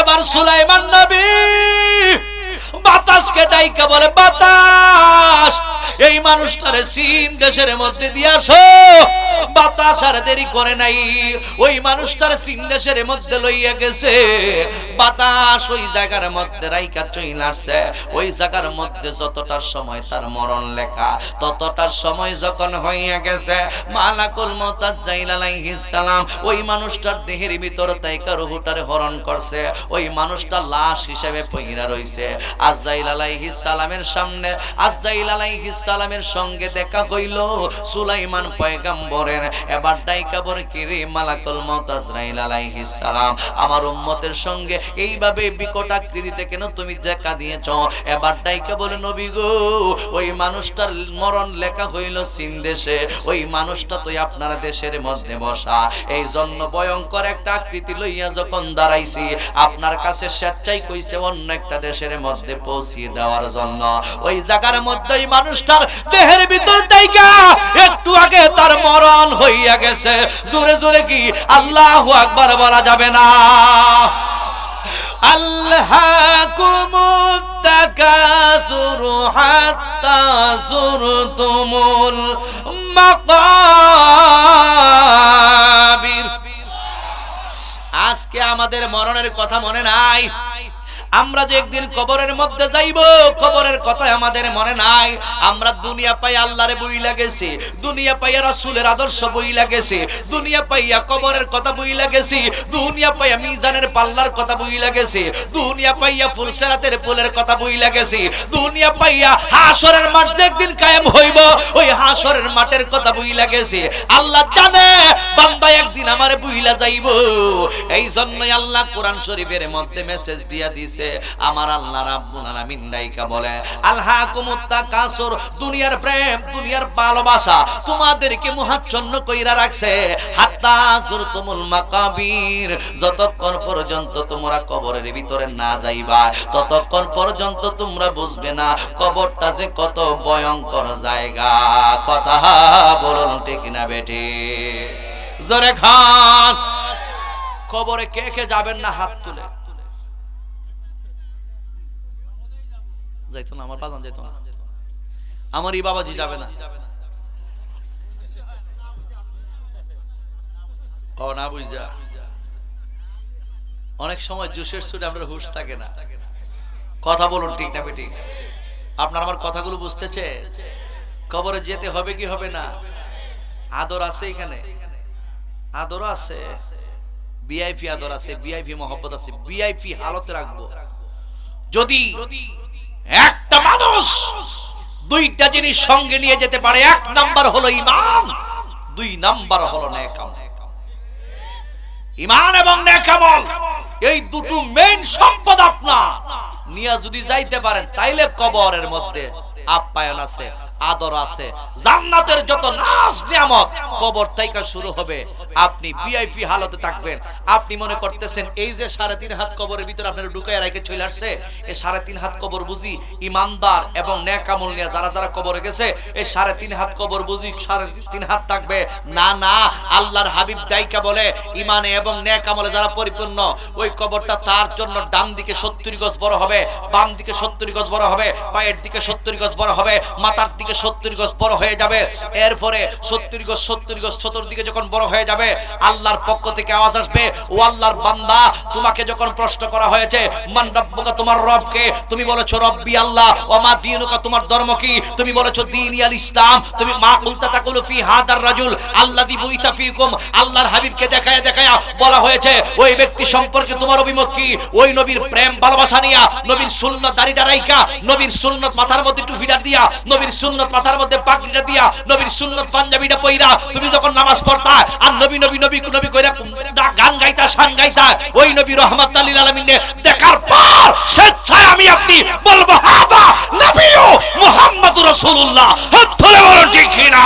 এবার সুলাইমান নবী বাতাসকে ডাইকা বলে, বাতাস এই মানুষটারে সিন দেশের মধ্যে দিয়ে আসো। বাতাস আর দেরি করে নাই, ওই মানুষটার সিন দেশের মধ্যে লইয়া গেছে। বাতাস ওই জায়গার মধ্যে রাইকা চইলা আসছে। ওই জায়গার মধ্যে যতটার সময় তার মরণ লেখা, ততটার সময় যখন হইয়া গেছে, মালাকুল মউত আজরাইল আলাইহিস সালাম ওই মানুষটার দেহের ভিতর তাইকা রূহটারে হরণ করছে। ওই মানুষটা লাশ হিসেবে পইরা রইছে। আজরাইল আলাইহিস সালামের সামনে আজরাইল আলাইহিস সালামের সঙ্গে দেখা হইল সুলাইমান পয়গম্বরের। এবার ডাইকা বলে, কি রে মালাকুল মউত আজরাইল আলাইহিস সালাম, আমার উম্মতের সঙ্গে এইভাবে বিকট আকৃতিতে কেন তুমি দেখা দিয়েছো? এবার ডাইকা বলে, নবী গো, ওই মানুষটার মরণ লেখা হইল সিন দেশে। ওই মানুষটা তো আপনার দেশের মধ্যে বসা, এই জন্য ভয়ঙ্কর একটা আকৃতি লইয়া যখন দাঁড়াইছি, আপনার কাছে স্বেচ্ছাই কইছে অন্য একটা দেশের মধ্যে পৌঁছিয়ে দেওয়ার জন্য। ওই জায়গার মধ্যে ওই মানুষটার দেহের ভিতর থেকে একটু আগে তার মরণ হইয়া গেছে। জোরে জোরে কি আল্লাহু আকবার বলা যাবে না? আল্লাহকুমুত তাকাসুর হাত্তা যুরতুমুল মাকাবির। আজকে আমাদের মরণের কথা মনে নাই। আমরা যে একদিন কবরের মধ্যে যাইব, কবরের কথা আমাদের মনে নাই। আমরা দুনিয়া পাই আল্লাহরে বইলা গেছি, দুনিয়া পাইয়া রাসূলের আদর্শ বইলা গেছি, দুনিয়া পাইয়া কবরের কথা বইলা গেছি, দুনিয়া পাইয়া মিজানের পাল্লার কথা বইলা গেছি, দুনিয়া পাইয়া ফুলসিরাতের পুলের কথা বইলা গেছি, দুনিয়া পাইয়া হাসরের মাঠ যে একদিন কায়েম হইব, ওই হাসরের মাঠের কথা বইলা গেছি। আল্লাহ জানে বান্দা একদিন আমারে বইলা যাইব। এই জন্যই আল্লাহ কোরআন শরীফের মধ্যে মেসেজ দিয়া দিছে। আমার আল্লাহ রাব্বুল আলামিন ডাইকা বলে, আলহাকুমুত তাকাসুর, দুনিয়ার প্রেম, দুনিয়ার ভালোবাসা তোমাদেরকে মোহাচ্ছন্ন কইরা রাখছে। হাত্তা যুরতুমুল মাকাবির, যতক্ষণ পর্যন্ত তোমরা কবরের ভিতরে না যাইবা, ততক্ষণ পর্যন্ত তোমরা বুঝবে না কবরটা যে কত ভয়ঙ্কর জায়গা। কথা বলুন ঠিক না বেটি? জোরে খান। কবরে কে কে যাবেন না হাত তুলে? যাইতো না, আমার বাজান যাইতো না, আমার এই বাবাজি যাবে না। ও না বুঝা, অনেক সময় জুসের সুরে আমরা হুশ থাকে না। কথা বলুন ঠিক না বেটি? আপনার আমার কথাগুলো বুঝতেছে? কবরে যেতে হবে কি হবে না? আদর আছে এখানে, আদর আছে, ভিআইপি আদর আছে, ভিআইপি মহব্বত আছে, ভিআইপি হালতে রাখবো। যদি একটা মানুষ দুইটা জিনিস সঙ্গে নিয়ে যেতে পারে, এক নাম্বার হলো ঈমান, দুই নাম্বার হলো নেক আমল। ঈমান এবং নেক আমল এই দুটো মেইন সম্পদ আপনার নিয়ে যদি যাইতে পারেন, তাইলে কবরের মধ্যে আপ্যায়ন আছে, আদর আছে, জান্নাতের যত নাজ নিয়ামত কবর থেকে শুরু হবে। আপনি ভিআইপি হালতে থাকবেন। আপনি মনে করতেছেন এই যে 3.5 হাত কবরের ভিতরে আপনারা ঢুকায় রেখে চলে আসছে, এই 3.5 হাত কবর বুঝি ইমানদার এবং নেক আমল নিয়ে যারা যারা কবরে গেছে, এই 3.5 হাত কবর বুঝি 3.5 হাত থাকবে না। না, আল্লাহর হাবিব ডাইকা বলে, ইমানে এবং নেক আমলে যারা পরিপূর্ণ, ওই কবরটা তার জন্য ডান দিকে 70 গজ বড় হবে, বাম দিকে 70 গজ বড় হবে, পায়ের দিকে 70 গজ বড় হবে, মাথার দিকে 70 গজ বড় হয়ে যাবে। এরপরে 70 গজ 70 গজ চতুর্দিকে যখন বড় হয়ে যাবে, আল্লাহর পক্ষ থেকে আওয়াজ আসবে, ও আল্লাহর বান্দা, তোমাকে যখন প্রশ্ন করা হয়েছে মান রাব্বুকা, তোমার রব কে? তুমি বলেছো রব্বি আল্লাহ। ওয়া মা দীনুকা, তোমার ধর্ম কি? তুমি বলেছো দীনি আল ইসলাম। তুমি মা কুলতা তাকুলু ফি হাদার রাজুল আল্লাযী বুইতা ফিকুম, আল্লাহর হাবিবকে দেখায়া দেখায়া বলা হয়েছে ওই ব্যক্তি সম্পর্কে তোমার অভিমত কি? ওই নবীর প্রেম ভালোবাসা নিয়া, নবীর সুন্নাত দাড়িটা রাইখা, নবীর সুন্নাত মাথার মধ্যে টুপিটা দিয়া, নবীর সুন্নাত মাথার মধ্যে পাগড়িটা দিয়া, নবীর সুন্নাত পাঞ্জাবিটা পইরা তুমি যখন নামাজ পড়তা আর নবী নবী নবী নবী কইরা গান গাইতা, শান গাইতা, ওই নবী রাহমাতুল লিল আলামিন দেখার পর স্বেচ্ছায় আমি আপনি বলবো হাদা নবিয়্যু মুহাম্মদুর রাসূলুল্লাহ। হাত ধরে বলো ঠিক কিনা?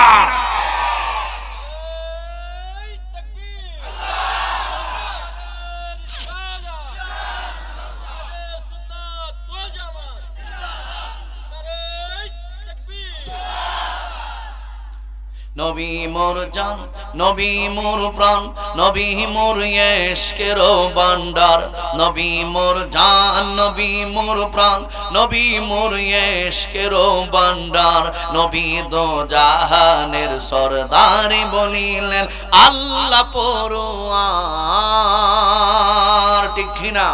নবী মোর জান, নবী মোর প্রাণ, নবী মোর ইশকের ভান্ডার, নবী মোর জান, নবী মোর প্রাণ, নবী মোর ইশকের ভান্ডার, নবী দো জাহানের সরদার বলিলেন আল্লাহ পরোয়ার। ঠিক কিনা?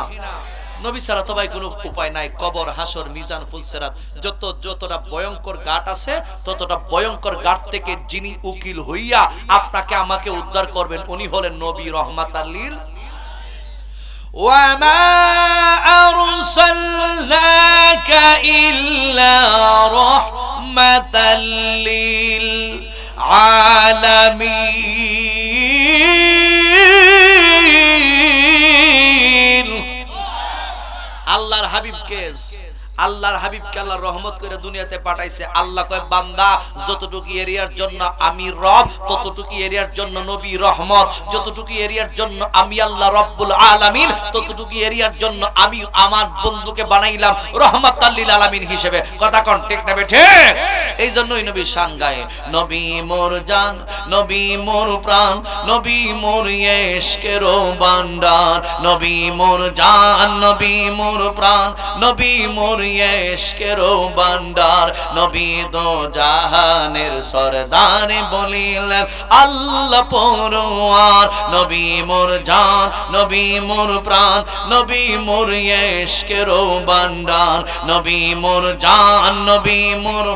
নবী ছাড়া তো ভাই কোনো উপায় নাই। কবর, হাসর, মিজান, ফুলসেরাত যতটা ভয়ঙ্কর ঘাট আছে, ততটা ভয়ঙ্কর ঘাট থেকে যিনি উকিল হইয়া আপনাকে আমাকে উদ্ধার করবেন উনি হলেন নবী রহমাতাল লিল। ওয়ামা আরসালনাকা ইল্লা রাহমাতাল লিল আলামিন। আল্লাহর হাবিবকে আল্লাহর রহমত করে দুনিয়াতে পাঠাইছে। আল্লাহ কয় বান্দা যতটুকু এরিয়ার জন্য আমি রব, ততটুকু এরিয়ার জন্য নবী রহমত, যতটুকু এরিয়ার জন্য আমি আল্লাহ রব্বুল আলামিন, ততটুকু এরিয়ার জন্য আমি আমার বন্ধুকে বানাইলাম রহমাতাল লিল আলামিন হিসেবে। কথা কোন ঠিক না বেঠে? এই জন্যই নবী শান গায়ে, নবী মোর জান, নবী মোর প্রাণ, নবী মোর ইশকের ভান্ডার, নবী মোর জান, নবী মোর প্রাণ, নবী মোর ইশকের ভান্ডার, নবী দো জাহানের সরদার বলিলেন আল্লাহ পরোয়ার। নবী মোর জান, নবী মোর প্রাণ, নবী মোর ইশকের ভান্ডার, নবী মোর জান, নবী মোর,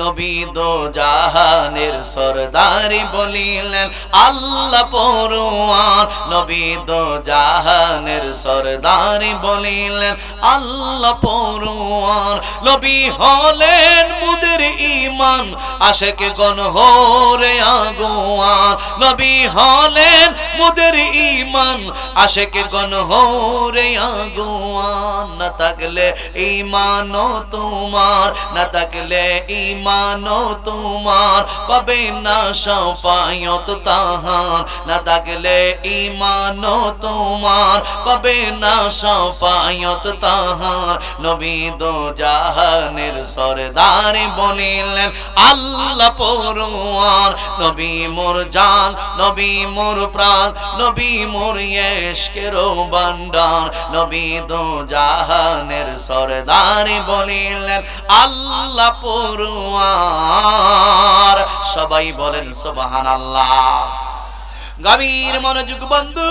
নবী দো জাহানের সরদার বলিলেন আল্লাহ পরোয়ার। নবী দো জাহানের সরদার বলিলেন আল্লাহ পরোয়ার। নবী হলেন মুদের ঈমান, আশিকে গণ হরে আগুয়ার। নবী হলেন মুদের ঈমান, আশিকে গণ হরে আগুয়ার। না থাকলে ঈমানও তোমার, না থাকলে মানো তোমার পাবে না শাফায়াত তাহার, না থাকলে ঈমানও তোমার পাবে না শাফায়াত তাহার। নবী দো জাহানের সরদার বলিলেন আল্লাহ পরোয়ার। নবী মোর জান, নবী মোর প্রাণ, নবী মোর ইশকের ভান্ডার, নবী দো জাহানের সরদার বলিলেন আল্লাহ পরোয়ার। সবাই বলেন সুবহানাল্লাহ। গভীর মনোযোগ বন্ধু,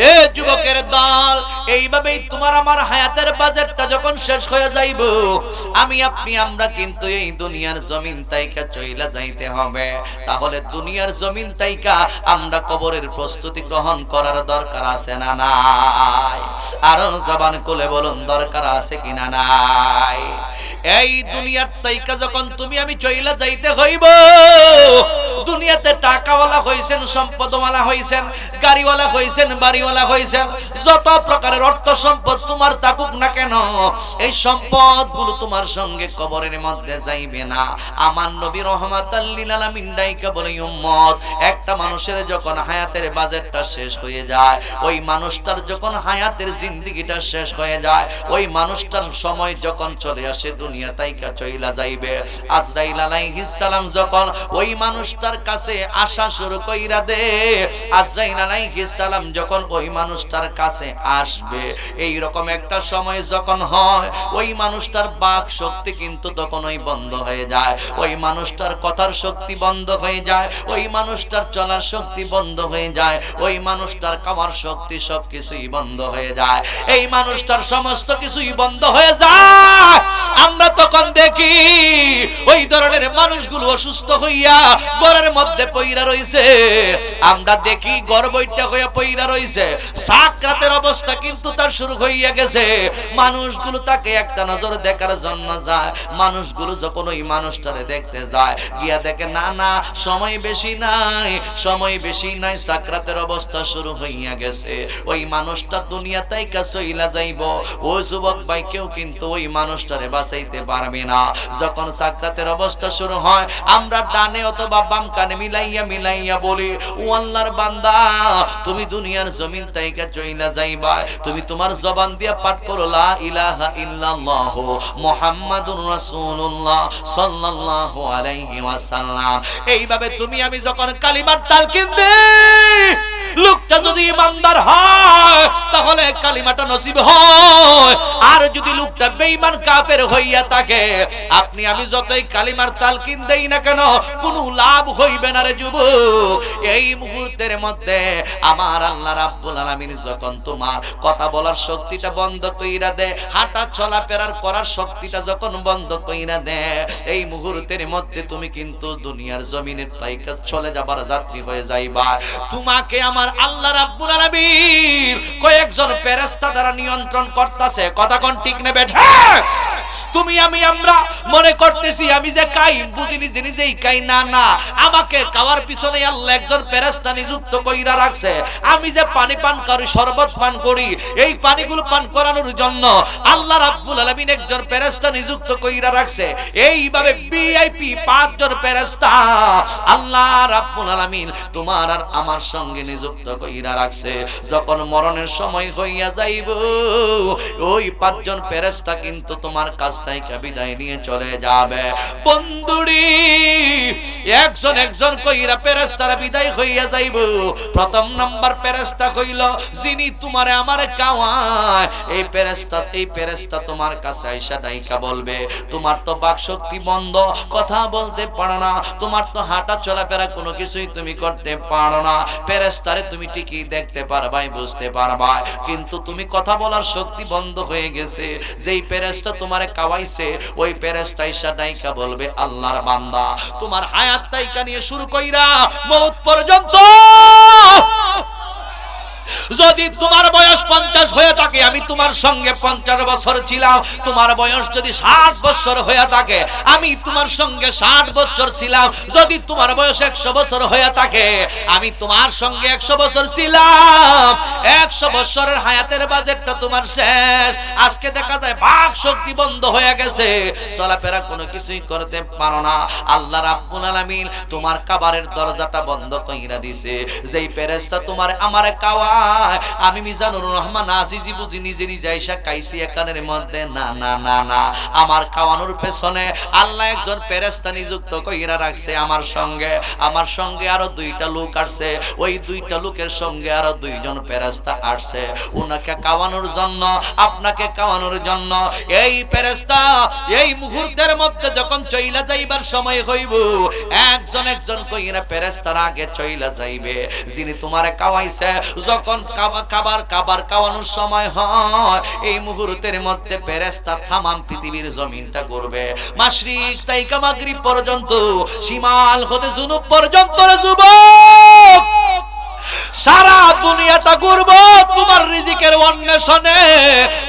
এ যুবকের দল, এইভাবেই তোমার আমার হায়াতের বাজেটটা যখন শেষ হয়ে যাইব, আমি আপনি আমরা কিন্তু এই দুনিয়ার জমিন তাইকা চইলা যাইতে হবে। তাহলে দুনিয়ার জমিন তাইকা আমরা কবরের প্রস্তুতি গ্রহণ করার দরকার আছে না নাই? আরো জবান খুলে বলুন দরকার আছে কিনা নাই? এই দুনিয়ার তাইকা যখন তুমি আমি চইলা যাইতে হইব, দুনিয়াতে টাকাওয়ালা হইছেন, সম্পদওয়ালা হইছেন, গাড়িওয়ালা হইছেন, বাড়িওয়ালা হইছেন, যত প্রকারের অর্থ সম্পদ তোমার থাকুক না কেন, এই সম্পদগুলো তোমার সঙ্গে কবরের মধ্যে যাইবে না। আমার নবী রহমাতাল লিল আলামিন ডাইকা বলে উম্মত, একটা মানুষের যখন হায়াতের বাজেটটা শেষ হয়ে যায়, ওই মানুষটার যখন হায়াতের জিন্দেগিটা শেষ হয়ে যায়, ওই মানুষটার সময় যখন চলে আসে, দুনিয়া তাইকা চইলা যাইবে। আজরাইল আলাইহিস সালাম যখন ওই মানুষটার কাছে আসা শুরু কইরা দে, আজরাইল আলাইহিস সালাম যখন ওই মানুষটার কাছে আসবে, এই রকম একটা সময় যখন হয়, ওই মানুষটার বাক শক্তি কিন্তু তখনই বন্ধ হয়ে যায়, ওই মানুষটার কথার শক্তি বন্ধ হয়ে যায়, ওই মানুষটার চলার শক্তি বন্ধ হয়ে যায়, ওই মানুষটার খাওয়ার শক্তি সবকিছুই বন্ধ হয়ে যায়, এই মানুষটার সমস্ত কিছুই বন্ধ হয়ে যায়। আমরা তখন দেখি ওই ধরনের মানুষগুলো অসুস্থ হইয়া ঘরের মধ্যে পইরা রইছে, আমরা দেখি ঘর বইটা হইয়া পইরা রইছে, সাকরাতের অবস্থা কিন্তু তার শুরু হইয়া গেছে। মানুষগুলো তাকে একটা নজর দেখার জন্য যায়, মানুষগুলো যখন ওই মানুষটারে দেখতে যায়, গিয়া দেখে না না সময় বেশি নাই, সময় বেশি নাই, সাকরাতের অবস্থা শুরু হইয়া গেছে, ওই মানুষটা দুনিয়া তাইকা চইলা যাইব। ও যুবক ভাই, কেউ কিন্তু ওই মানুষটারে বাঁচাইতে পারবে না। যখন সাকরাতের অবস্থা শুরু হয়, আমরা ডানে অথবা বাম কানে মিলাইয়া মিলাইয়া বলি, ও আল্লাহর বান্দা, তুমি দুনিয়ার জমিন থেকে চইলা যাইবা, তুমি তোমার জবান দিয়া পাঠ করো লা ইলাহা ইল্লাল্লাহ মুহাম্মাদুর রাসূলুল্লাহ সাল্লাল্লাহু আলাইহি ওয়াসাল্লাম। এইভাবে তুমি আমি যখন কালিমার তালকিন দেই, লোকটা যদি ইমানদার হয় তাহলে কালিমাটা নসিব হয়, আর যদি লোকটা বেঈমান কাফের হইয়া থাকে, আপনি আমি যতই কালিমার তালকিন দেই না কেন কোনো লাভ হইবে না রে যুবক। এই মুহূর্তের মধ্যে আমার আল্লাহ রাব্বুল আলামিন যখন তোমার কথা বলার শক্তিটা বন্ধ কইরা দে, হাঁটা চলাফেরা করার শক্তিটা যখন বন্ধ কইরা দে, এই মুহূর্তের মধ্যে তুমি কিন্তু দুনিয়ার জমিনের থেকে চলে যাবার যাত্রী হয়ে যাইবা। তোমাকে আমার আল্লাহ রাব্বুল আলামিন কয়েকজন ফেরেশতা দ্বারা নিয়ন্ত্রণ করতেছে। কথা কোন ঠিক নেবে? তুমি আমি আমরা মনে করতেছি আমি যে কাইম, বুঝিনি যে নিজেই কাই। না না, আমাকে খাওয়ার পিছনে আল্লাহ একজন ফেরেশতা নিযুক্ত কইরা রাখছে। আমি যে পানি পান করি, শরবত পান করি, এই পানিগুলো পান করানোর জন্য আল্লাহ রাব্বুল আলামিন একজন ফেরেশতা নিযুক্ত কইরা রাখছে। এইভাবে ভিআইপি 5 জন ফেরেশতা আল্লাহ রাব্বুল আলামিন তোমার আর আমার সঙ্গে নিযুক্ত কইরা রাখছে। যখন মরণের সময় হইয়া যাইব, ওই 5 জন ফেরেশতা কিন্তু তোমার কাছ থেকে বিদায় নিয়ে চলে যাবে। বন্ধুরি, একজন একজন কইরা ফেরেশতারা বিদায় হইয়া যাইব। প্রথম নাম্বার ফেরেশতা কইল, যিনি তোমারে আমারে খাওয়ায়, এই ফেরেশতা তোমার কাছে আইসা ডাইকা বলবে, তোমার তো বাক শক্তি বন্ধ, কথা বলতে পারো না, তোমার তো হাঁটা চলাফেরা কোনো কিছুই তুমি করতে পারো না। ফেরেশতারে তুমি ঠিকই দেখতে পারবাই, বুঝতে পারবা, কিন্তু তুমি কথা বলার শক্তি বন্ধ হয়ে গেছে। যেই ফেরেশতা তোমারে খাওয়াইছে, ওই ফেরেশতা আইসা ডাইকা বলবে, আল্লাহর বান্দা, তোমার হায়াত তাইকা নিয়ে শুরু কইরা মওত পর্যন্ত যদি তোমার বয়স 50 হয়ে থাকে, আমি তোমার সঙ্গে 50 বছর ছিলাম। তোমার বয়স যদি 60 বছর হয়ে থাকে, আমি তোমার সঙ্গে 60 বছর ছিলাম। যদি তোমার বয়স 100 বছর হয়ে থাকে, আমি তোমার সঙ্গে 100 বছর ছিলাম। 100 বছরের হায়াতের বাজেটটা তোমার শেষ। আজকে দেখা যায় বাক শক্তি বন্ধ হয়ে গেছে, চলাফেরা কোনো কিছুই করতে পারো না। আল্লাহ রাব্বুল আলামিন তোমার কবরের দরজাটা বন্ধ কইরা দিছে। যেই ফেরেশতা তোমার আমারে কাওয়া, আমি মিজানুর রহমান আজিজি বুঝি নিজে নিজে আইসা কাইছি একানের মধ্যে। না না না না, আমার খাওয়ানোর পেছনে আল্লাহ একজন ফেরেশতা নিযুক্ত কইরা রাখছে আমার সঙ্গে। আমার সঙ্গে আরো 2টা লোক আসছে, ওই 2টা লোকের সঙ্গে আরো 2 জন ফেরেশতা আসছে, উনাকে খাওয়ানোর জন্য, আপনাকে খাওয়ানোর জন্য। এই ফেরেশতা এই মুহূর্তের মধ্যে যখন চইলা যাইবার সময় হইব, একজন একজন কইরা ফেরেশতার আগে চইলা যাইবে। যিনি তোমারে খাওয়াইছে, যখন খাবার খাওয়ানোর সময় হয়, এই মুহূর্তের মধ্যে ফেরেশতা তামাম পৃথিবীর জমিনটা ঘুরবে। মাশরিক থেকে মাগরিব পর্যন্ত, শিমাল হতে জুনুব পর্যন্ত রে যুবক, সারা দুনিয়াটা ঘুরবো তোমার রিজিকের অন্বেষণে।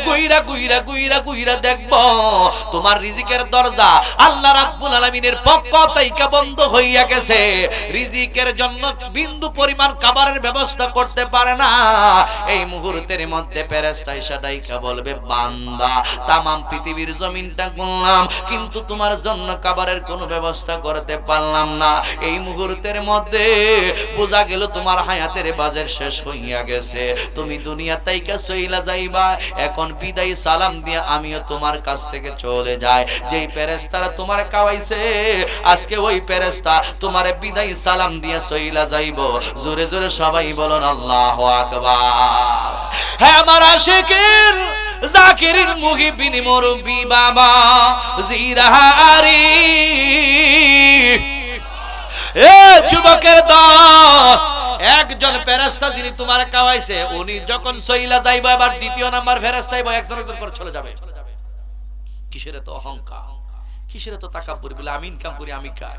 গুইরা গুইরা গুইরা গুইরা দেখবো তোমার রিজিকের দরজা আল্লাহ রাব্বুল আলামিনের পক্ষ থেকে বন্ধ হইয়া গেছে। রিজিকের জন্য বিন্দু পরিমাণ খাবারের ব্যবস্থা করতে পারে না। এই মুহূর্তের মধ্যে ফেরেশতা এসে ডাইকা বলবে, বান্দা, তামাম পৃথিবীর জমিনটা ঘুরলাম, কিন্তু তোমার জন্য খাবারের কোনো ব্যবস্থা করতে পারলাম না। এই মুহূর্তের মধ্যে বোঝা গেল তোমার হায়াতের বাজার শেষ হইয়া গেছে, তুমি দুনিয়া থেকে চইলা যাইবা। এখন বিদায় সালাম দিয়ে আমিও তোমার কাছ থেকে চলে যাই। যেই ফেরেশতারা তোমার খাওয়াইছে, আজকে ওই ফেরেশতা তোমারে বিদায় সালাম দিয়ে চইলা যাইবো। জোরে জোরে সবাই বলুন আল্লাহু আকবার। হ্যাঁ আমার আশিকিন জাকিরিন মুহিবিন মুরব্বি বাবা জিরাহারি, এ যুবকের দল, একজন ফেরেশতা যিনি তোমার খাওয়াইছে, উনি যখন চইলা যাইবা, এবার দ্বিতীয় নাম্বার ফেরেশতা একজন একজন করে চলে যাবে। কিসের এত অহংকার, কিসের এত তাকাব্বুর? বলে আমি ইনকাম করি, আমি খাই।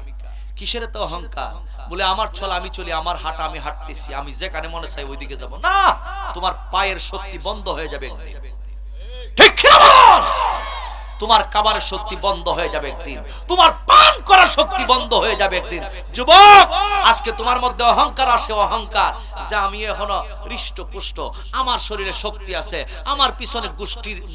কিসের এত অহংকার? বলে আমার চল আমি চলি, আমার হাঁটা আমি হাঁটতেছি, আমি যেখানে মনে চাই ওইদিকে যাব। না, তোমার পায়ের শক্তি বন্ধ হয়ে যাবে। ঠিক কি না? তোমার খাবারের শক্তি বন্ধ হয়ে যাবে একদিন, তোমার পান করার শক্তি বন্ধ হয়ে যাবে একদিন। যুবক, আজকে তোমার মধ্যে অহংকার আসে, অহংকার যে আমি এখনো হৃষ্টপুষ্ট, আমার শরীরে শক্তি আছে, আমার পিছনে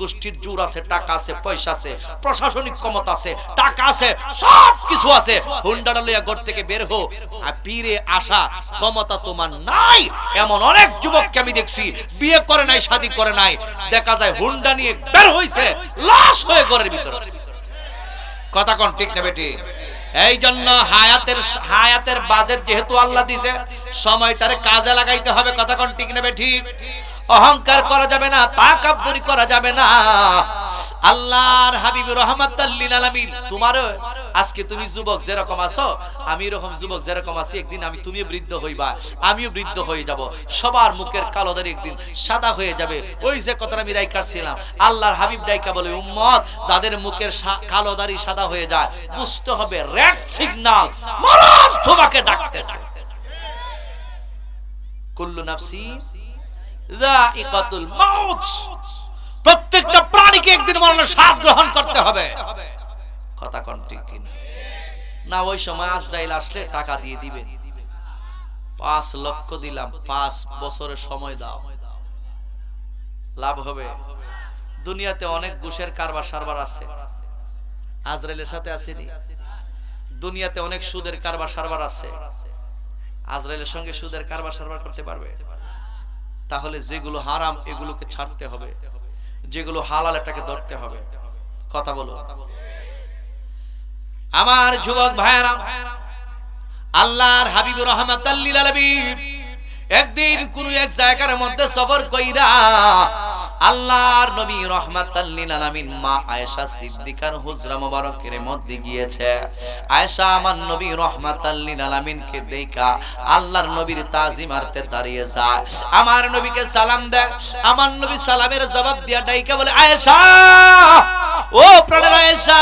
গোষ্ঠীর জোর আছে, টাকা আছে, পয়সা আছে, প্রশাসনিক ক্ষমতা আছে, টাকা আছে, সব কিছু আছে, হুন্ডাটা লইয়া ঘর থেকে বের হো, আর ফিরে আসা ক্ষমতা তোমার নাই। এমন অনেক যুবককে আমি দেখছি, বিয়ে করে নাই, শাদী করে নাই, দেখা যায় হুন্ডা নিয়ে বের হইছে, লাশ হয়ে ঘরের ভিতরে। কথা কোন ঠিক না বেটি? এই জন্য হায়াতের বাজেট যেহেতু আল্লাহ দিছে, সময়টারে কাজে লাগাইতে হবে। কথা কোন ঠিক না বেটি? অহংকার করা যাবে না, তাকাব্বুরি করা যাবে না। আল্লাহর হাবিব রাহমাতাল লিল আলামিন, তোমার আজকে তুমি যুবক যেরকম আছো, আমি এরকম যুবক যেরকম আছি, একদিন তুমিও বৃদ্ধ হইবা, আমিও বৃদ্ধ হয়ে যাব, সবার মুখের কালো দাড়ি একদিন সাদা হয়ে যাবে। ওই যে কথাটা আমি রাইকাছিলাম, আল্লাহর হাবিব ডাইকা বলে, উম্মত যাদের মুখের কালো দাড়ি সাদা হয়ে যায়, বুঝতে হবে রেড সিগন্যাল, মরণ তোমাকে ডাকতেছে। কুল্লু নাফসি যায়িকাতুল মাউত, প্রত্যেকটা প্রাণীকে একদিন মরণের স্বাদ গ্রহণ করতে হবে। কথা কোন ঠিক কিনা? না ওই সময় আজরাইল আসলে টাকা দিয়ে দিবে, 5 লক্ষ দিলাম, 5 বছরের সময় দাও, লাভ হবে। দুনিয়াতে অনেক ঘুষের কারবার সারবার আছে, আজরাইলের সাথে আসেনি। দুনিয়াতে অনেক সুদের কারবার সারবার আছে, আজরাইলের সঙ্গে সুদের কারবার সারবার করতে পারবে? তাহলে যেগুলো হারাম এগুলোকে ছাড়তে হবে, যেগুলো হালাল এটাকে ধরতে হবে। কথা বলো আমার যুবক ভাইরা। আল্লাহর হাবিব রাহমাতাল লিল আলামিন একদিন কোন এক জায়গার মধ্যে সফর কইরা আল্লাহর নবী রাহমাতাল লিল আলামিন মা আয়েশা সিদ্দিকার হুজরা মোবারকের মধ্যে গিয়েছে। আয়েশা আমার নবী রাহমাতাল লিল আলামিনকে দেখা আল্লাহর নবীর তাজিমার্থে দাঁড়িয়ে যায়, আমার নবীকে সালাম দেয়। আমার নবী সালামের জবাব দিয়া ডাইকা বলে, আয়েশা, ও প্রাণের আয়েশা,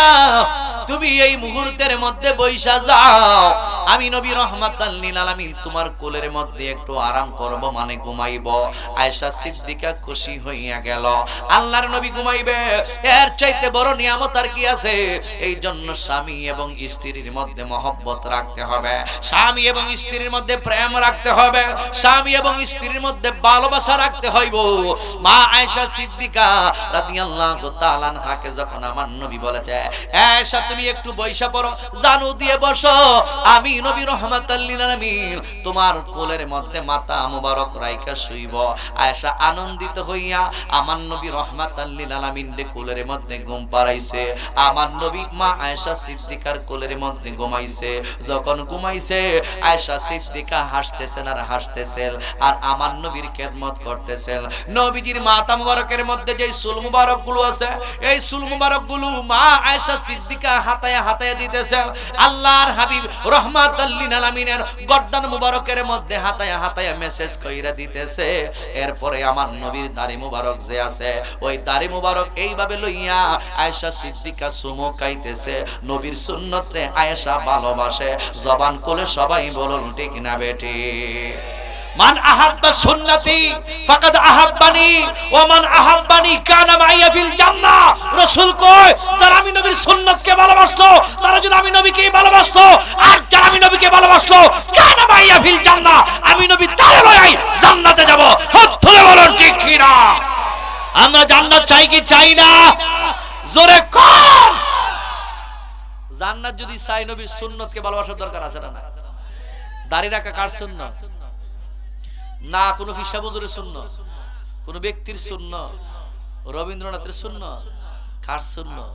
তুমি এই মুহূর্তের মধ্যে বইসা যাও, আমি নবী রাহমাতাল লিল আলামিন তোমার কোলের মধ্যে একটু আরাম করব, মানে ঘুমাইব। আয়েশা সিদ্দিকা খুশি হইয়া গেল, আল্লাহর নবী ঘুমাইবে, এর চাইতে বড় নিয়ামত আর কি আছে? এই জন্য স্বামী এবং স্ত্রীর মধ্যে মহব্বত রাখতে হবে, স্বামী এবং স্ত্রীর মধ্যে প্রেম রাখতে হবে, স্বামী এবং স্ত্রীর মধ্যে ভালোবাসা রাখতে হইব। মা আয়েশা সিদ্দিকা রাদিয়াল্লাহু তাআলা আনহাকে যখন আমার নবী বলেছে, আয়েশা তুমি একটু বইসা পড়ো, জানু দিয়ে বসো, আমি নবী রাহমাতাল লিল আলামিন তোমার কোলের মধ্যে মাথা মুবারক রাইখা শুইব। আয়েশা আনন্দিত হইয়া আমার নবী রাহমাতাল লিল আলামিন দে কোলের মধ্যে ঘুম পাড়াইছে। আমার নবী মা আয়েশা সিদ্দিকার কোলের মধ্যে ঘুমাইছে। যখন ঘুমাইছে আয়েশা সিদ্দিকা হাসতেছেন আর হাসতেছেন, আর আমার নবীর খেদমত করতেছেন। নবীজির মাথা মুবারকের মধ্যে যে চুল মুবারক গুলো আছে, এই চুল মুবারক গুলো মা আয়েশা সিদ্দিকা হাতায়া হাতায়া দিতেছেন। আল্লাহর হাবিব রাহমাতাল লিল আলামিনের গর্দান মুবারকের মধ্যে হাতায়া হাতায়া মেসেজ কইরা দিতেছে। এরপরে আমার নবীর দাড়ি মুবারক যে আছে, ওই দাড়ি মুবারক এইভাবে লইয়া আয়েশা সিদ্দিকা চুমু খাইতেছে। নবীর সুন্নত রে আয়েশা ভালোবাসে, জবান খুলে সবাই বলুন ঠিক না বেটি? মান আহাব্বা সুন্নতি ফাকাদ আহাব্বানি ওয়া মান আহাব্বানি কানা মাইয়া ফিল জান্নাহ। রাসূল কয়, যারা আমি নবীর সুন্নতকে ভালোবাসলো, তারা যদি আমি নবীকেই ভালোবাসলো, আর যারা আমি নবীকে ভালোবাসলো, কানা মাইয়া ফিল জান্নাহ, আমি নবী তারে লয়াই জান্নাতে যাব। হাত তুলে বলুন ঠিক কি না? আমরা জান্নাত চাই কি চাই না? জোরে কর। জান্নাত যদি চাই, নবীর সুন্নতকে ভালোবাসার দরকার আছে না? দাড়ি রাখা কার সুন্নাত? না কোনো ফিসা হুজুরের সুন্নাত, কোন ব্যক্তির সুন্নাত, রবীন্দ্রনাথের সুন্নাত? কার সুন্নাত?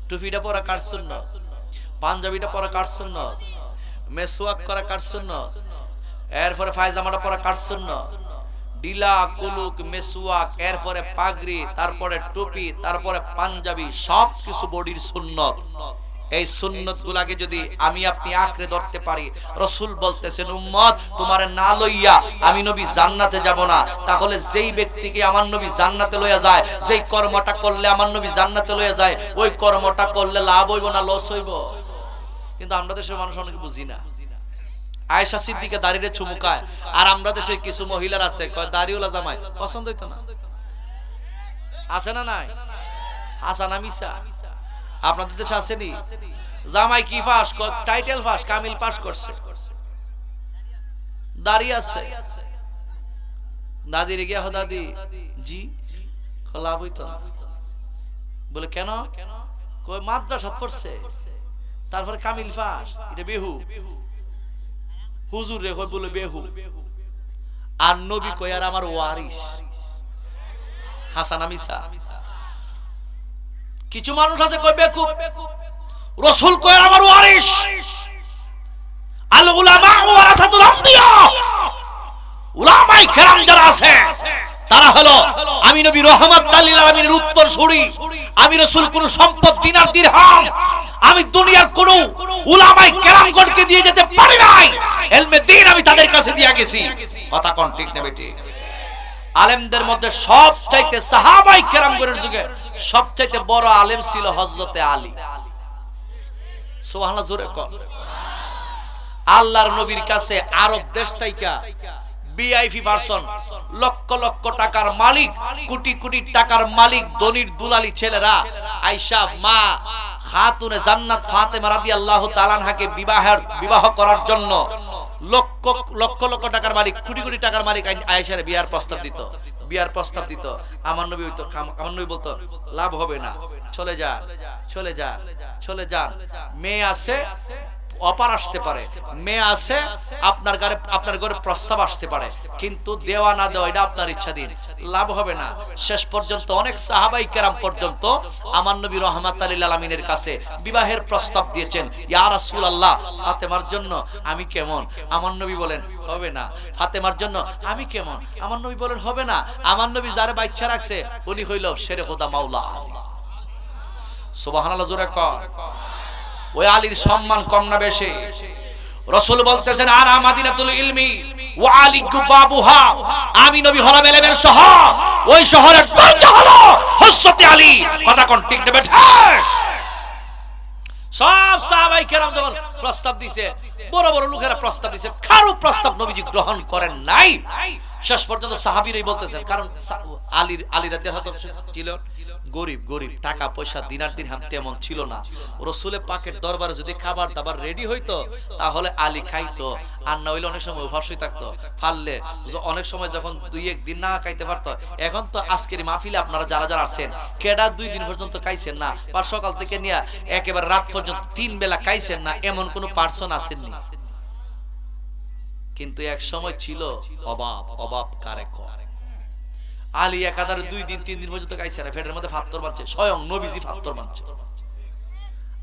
টুপিটা পরা কার সুন্নাত? পাঞ্জাবিটা পরা কার সুন্নাত? মেসওয়াক করা কার সুন্নাত? এরপরে পায়জামাটা পরা কার সুন্নাত? ডিলা, কুলুক, মেসওয়াক, এরপরে পাগড়ি, তারপরে টুপি, তারপরে পাঞ্জাবি, সব কিছু বডির সুন্নাত। এই সুন্নত গুলাকে যদি আমি আপনি আঁকড়ে ধরতে পারি, রাসূল বলতেছেন, উম্মত তোমার না লইয়া আমি নবী জান্নাতে যাব না। তাহলে যেই ব্যক্তিকে আমার নবী জান্নাতে লইয়া যায়, যেই কর্মটা করলে আমার নবী জান্নাতে লইয়া যায়, ওই কর্মটা করলে লাভ হইব না লস হইব? কিন্তু আমরা দেশের মানুষ অনেকে বুঝি না। আয়েশা সিদ্দিকা দাড়িরে চুমুকায়, আর আমরা দেশে কিছু মহিলার আছে কয় দাড়িওয়ালা জামাই পছন্দ হইতো না। আছে না নাই? হাসান মিসা আপনাদের দেশে আসেনি? জামাই কি pass, title pass, Kamil pass করছে, দাঁড়িয়ে আছে। দাদির গিয়া, হো দাদি জি, লাভ হইতো না। বলে কেন? কই মাদ্রাসা পড়ছে, তারপরে কামিল পাস, এটা বেহু। হুজুর রে কই বলে বেহু। আর নবী কই আর আমার ওয়ারিস হাসান আমিসা। কিছু মানুষ আছে কই বেকুব, রাসূল কই আর আমার ওয়ারিস। আল উলামা ওয়ারাসাতুল আমবিয়া, উলামায়ে কেরাম যারা আছে তারা হলো আমি নবী রাহমাতুল লিল আলামিনের উত্তরসূরি। আমি রাসূল কোন সম্পদ দিনার দিরহাম আমি দুনিয়ার কোন উলামায়ে কেরামগণকে দিয়ে যেতে পারি নাই। ইলমে দ্বীন আমি তাদের কাছে দিয়ে গেছি। কথা কোন ঠিক না বেটি? আলেমদের মধ্যে সবচাইতে সাহাবায়ে কেরামগণের যুগে সবচাইতে বড় আলেম ছিল হযরতে আলী। সুবহানাল্লাহ, জোরে কর। আল্লাহর নবীর কাছে আরব দেশ থেকে ভিআইপি পারসন, লক্ষ লক্ষ টাকার মালিক, কোটি কোটি টাকার মালিক, ধনীর দুলালি ছেলেরা আয়েশা মা খাতুনে জান্নাত ফাতেমা রাদিয়াল্লাহু তাআলা আনহাকে বিবাহ করার জন্য লক্ষ লক্ষ লক্ষ টাকার মালিক, কোটি কোটি টাকার মালিক আয়েশার বিয়ার প্রস্তাব দিত, বিয়ার প্রস্তাব দিত। আমার নবী হইতো, আমার নবী বলতো লাভ হবে না, চলে যান, চলে যান, চলে যান। মেয়ে আছে, অপার আসতে পারে, মেয়ে আছে, আপনার ঘরে প্রস্তাব আসতে পারে, কিন্তু দেওয়া না দেওয়া এটা আপনার ইচ্ছাধীন, লাভ হবে না। শেষ পর্যন্ত অনেক সাহাবায়ে কেরাম পর্যন্ত আমার নবী রাহমাতুল লিল আলামিনের কাছে বিবাহের প্রস্তাব দিয়েছেন। ইয়া রাসূলুল্লাহ, ফাতেমার জন্য আমি কেমন? আমার নবী বলেন হবে না। ফাতেমার জন্য আমি কেমন? আমার নবী বলেন হবে না। আমার নবী যারে বাচ্চা রাখছে উনি হইল শেরে খোদা মাওলা আলী। সুবহানাল্লাহ, জোরে কর। ওই আলীর সম্মান কম না বেশি? রাসূল বলতেছেন আর মাদিনাতুল ইলমি ওয়া আলী বাবুহা, আমি নবী হলাম ইলমের শহর, ওই শহরের দরজা হলো হযরত আলী। কথা কোন ঠিক না বেটা? সব সাহাবায়ে কেরাম যখন প্রস্তাব দিছে, বড় বড় লোকেরা প্রস্তাব দিছে, কারো প্রস্তাব নবীজি গ্রহণ করেন নাই। শেষ পর্যন্ত সাহাবীরাই বলতেছেন, কারণ আলী রাদিয়াল্লাহু তাআলা ছিল গরিব, টাকা পয়সা দিনার দিরহাম তেমন ছিল না। রাসূলের পাকের দরবারে যদি খাবার দাবার রেডি হইতো তাহলে আলী খাইতো, আর না হইলে অনেক সময় উপাস হয়ে থাকতো। পারলে অনেক সময় যখন 2-1 দিন না খাইতে পারতো। এখন তো আজকের মাহফিলে আপনারা যারা যারা আছেন, কেডা 2 দিন পর্যন্ত খাইছেন না, বা সকাল থেকে নিয়ে একেবারে রাত পর্যন্ত 3 বেলা খাইছেন না, এমন কোন পার্সন আসেননি। কিন্তু এক সময় ছিল অভাব কারে কয়। আলী একাধারে 2 দিন 3 দিন পর্যন্ত খাইছে না, পেটের মধ্যে ফাত্তর বানছে, স্বয়ং নবীজি ফাত্তর বানছে।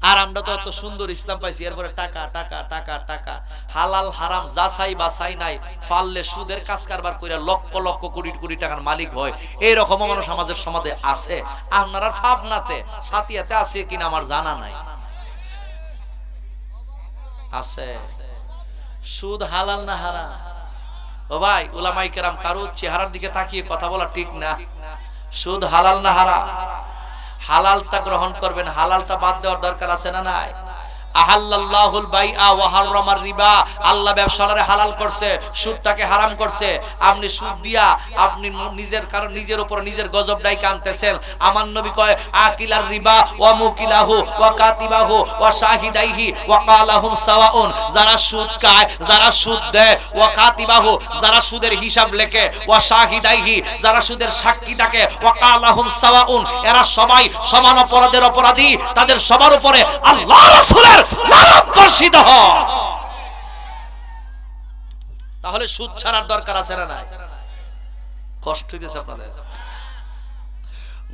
আর আমরা তো এত সুন্দর ইসলাম পাইছি, এরপরে টাকা টাকা টাকা টাকা, হালাল হারাম যাচাই বাছাই নাই, পারলে সুদের কাজ কারবার কইরা লক্ষ লক্ষ কোটি কোটি টাকার মালিক হয়। এই রকম মানুষ সমাজের সমাজে আছে। আপনারা পাবনাতে সাতিয়াতে আছে কিনা আমার জানা নাই। আছে। সুদ হালাল না হারাম? ও ভাই, উলামায়ে কেরাম কারো চেহারার দিকে তাকিয়ে কথা বলা ঠিক না। সুদ হালাল না হারাম? হালালটা গ্রহণ করবেন, হালালটা বাদ দেওয়ার দরকার আছে না নাই? আহাল্লাল্লাহুল বাইআ ওয়া হারামার রিবা, আল্লাহ ব্যবসাটারে হালাল করছে, সুদটাকে হারাম করছে। আপনি সুদ দিয়া আপনি নিজের উপর নিজের গজব ডাইকা আনতেছেন। আমার নবী কয় আকিলার রিবা ওয়া মুকিলাহু ওয়া কাতিবাহু ওয়া শাহিদাইহি ওয়া কালাহুম সাওয়াউন, যারা সুদ খায়, যারা সুদ দেয়, ওয়া কাতিবাহু, যারা সুদের হিসাব লেখে, ওয়া শাহিদাইহি, যারা সুদের সাক্ষী থাকে, ওয়া কালাহুম সাওয়াউন, এরা সবাই সমান অপরাধের অপরাধী। তাদের সবার উপরে আল্লাহ রাসূলের লানত বর্ষিত হয়। তাহলে সুদ ছাড়ার দরকার আছে না নাই? কষ্ট হইতেছে আপনাদের?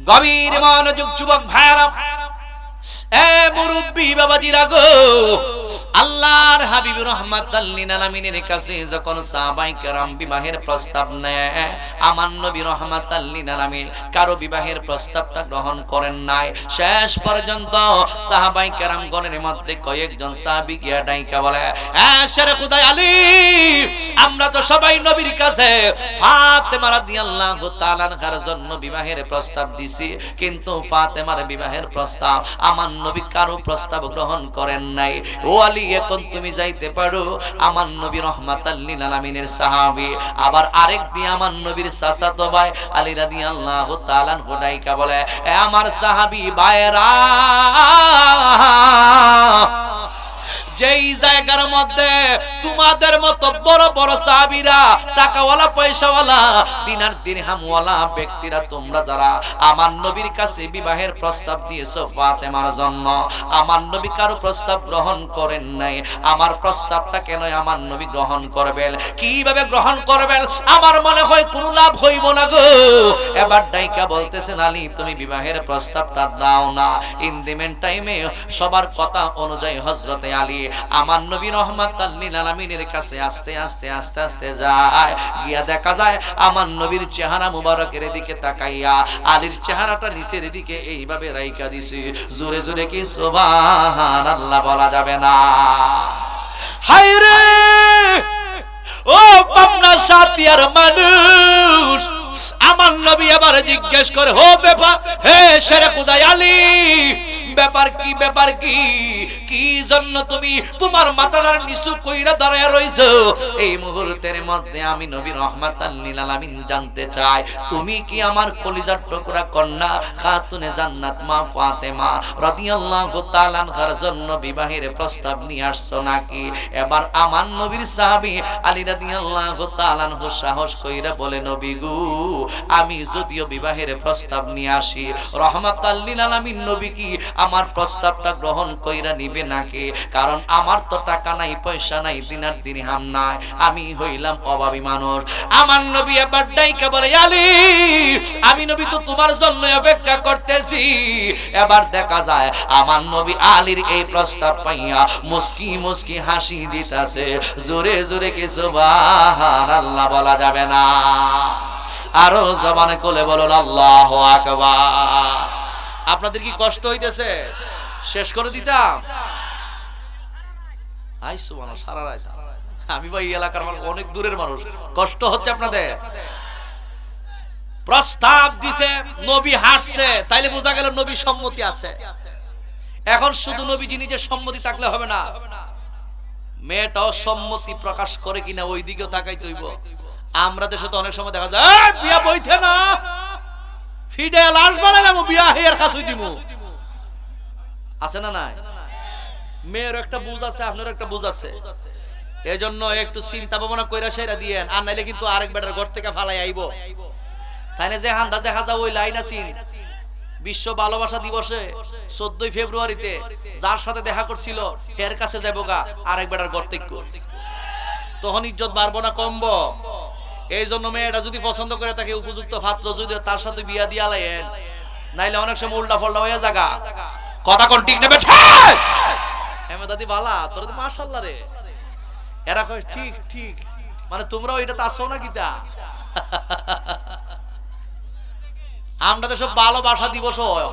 গভীর মনোযোগ যুবক ভাইরা, এ মুরব্বি বাবাজিরা গো, আল্লাহর হাবিব রাহমাতুল লিল আলামিনের কাছে যখন সাহাবায়ে কেরাম বিবাহের প্রস্তাব নেয়, আমার নবী রাহমাতুল লিল আলামিন কারো বিবাহের প্রস্তাবটা গ্রহণ করেন নাই। শেষ পর্যন্ত সাহাবায়ে কেরাম গণের মধ্যে কয়েকজন সাহাবী গিয়া ডাইকা বলে, শেরে খোদা আলী, আমরা তো সবাই নবীর কাছে ফাতেমা রাদিয়াল্লাহু তাআলা আনহার জন্য বিবাহের প্রস্তাব দিছি, কিন্তু ফাতেমার বিবাহের প্রস্তাব আমার নবী কারো প্রস্তাব গ্রহণ করেন নাই। ও আলী আলী এখন তুমি যাইতে পারো। আমার নবী রহমাতাল লিল আলামিনের সাহাবী। আবার আরেক দিয়ে আমার নবীর চাচাতো ভাই আলী রাদিয়াল্লাহু তাআলা হুদাইকা বলে, এ আমার সাহাবী ভাইরা, যেই জায়গার মধ্যে তোমাদের মতো বড় বড় সাহাবীরা, টাকাওয়ালা পয়সাওয়ালা দিনার দিরহামওয়ালা ব্যক্তিরা, তোমরা যারা আমার নবীর কাছে বিবাহের প্রস্তাব দিয়েছো ফাতেমার জন্য, আমার নবী কারো প্রস্তাব গ্রহণ করেন নাই। আমার প্রস্তাবটা কেন আমার নবী গ্রহণ করবেন? কিভাবে গ্রহণ করবেন? আমার মনে হয় কোনো লাভ হইব না গো। এবার ডাইকা বলতেছেন, আলী তুমি বিবাহের প্রস্তাবটা দাও না। ইন দি মেন টাইমে সবার কথা অনুযায়ী হযরতে আলী আমার নবী রহমাতাল লিল আলামিনের কাছে আস্তে আস্তে আস্তে আস্তে যায়। গিয়া দেখা যায় আমার নবীর চেহারা মুবারকের দিকে তাকাইয়া আলীর চেহারাটা নিচের দিকে এইভাবে রাইখা দিছে। জোরে জোরে কি সুবহানাল্লাহ বলা যাবে না? হায় রে ও পাবনা সাতিয়ার মানুষ, আমার নবী আবার জিজ্ঞেস করে, হো ব্যাপার, হে শেরে খুদাই আলী, ব্যাপার কি, ব্যাপার কি, কি জন্য তুমি তোমার মাথার নিচু কইরা দাঁড়ায় রইছো? এই মুহূর্তের মধ্যে আমি নবী রহমাতাল লিল আলামিন জানতে চাই, তুমি কি আমার কলিজার টুকরা কন্যা খাতুনে জান্নাত মা ফাতেমা রাদিয়াল্লাহু তাআলা আনহার জন্য বিবাহের প্রস্তাব নিয়ে আসছো নাকি? এবার আমার নবীর সাহাবী আলী রাদিয়াল্লাহু তাআলা আনহু সাহস কইরা বলে, নবী গো, আমি যদিও বিবাহের প্রস্তাব নিয়ে আসি, রহমাতাল লিল আলামিন নবী কি আমার প্রস্তাবটা গ্রহণ কইরা নিবে নাকি? কারণ আমার তো টাকা নাই, পয়সা নাই, দিনার দিরহাম নাই, আমি হইলাম অভাবী মানুষ। আমার নবী এবার ডাইকা বলে, আলী আমি নবী তো তোমার জন্য অপেক্ষা করতেছি। এবার দেখা যায় আমার নবী আলীর এই প্রস্তাব পাইয়া মুস্কি মুস্কি হাসি দিতেছে। জোরে জোরে কি সুবহানাল্লাহ বলা যাবে না? আরো জবানে কোলে বলুন আল্লাহু আকবার। আপনাদের কি কষ্ট হইতেছে? শেষ করে দিতাম। আই সুবহানাল্লাহ, সারা রাত আমি ভাই এলাকার মানুষ, অনেক দূরের মানুষ, কষ্ট হচ্ছে আপনাদের। প্রস্তাব দিছে, নবী হাসছে, তাইলে বোঝা গেল নবী সম্মতি আছে। এখন শুধু নবীজি নিজের সম্মতি থাকলে হবে না, মেয়েটাও সম্মতি প্রকাশ করে কিনা ওই দিকেও তাকাইতে হইব। আমরা দেশে তো অনেক সময় দেখা যায় বিয়া বইতে না, ফিডে লাশ বানাইলাম বিয়া হেয়ার কাছুই দিমু, আছে না নাই? মেয়ের একটা বুঝ আছে, আপনার একটা বুঝ আছে। এজন্য একটু চিন্তা ভাবনা কইরা সেরা দিয়েন, আর নাইলে কিন্তু আরেক বেটার ঘর থেকে ফালাই আইব। তাই না? যে হান্দা দেখা যায় ওই লাইন আছিন বিশ্ব ভালোবাসা দিবসে 14 ফেব্রুয়ারিতে যার সাথে দেখা করছিল এর কাছে যাবো গা আরেক বেটার ঘর থেকে, তখন ইজ্জত বাড়বো না কমবো? এই জন্য মেয়েটা যদি পছন্দ করে তাকে উপযুক্ত পাত্র যদি তার সাথে বিয়া দিয়া লাইন, নাইলে অনেক সময় উল্টা ফল্টা হয়ে জায়গা। কথা কোন ঠিক নেবে? হ্যাঁ দাদি বালা, তোর তো মাশাআল্লাহ রে। এরা কয় ঠিক ঠিক, মানে তোমরাও এটাতে আসো না কিতা? আমরা তো সব ভালোবাসা দিবস হয়।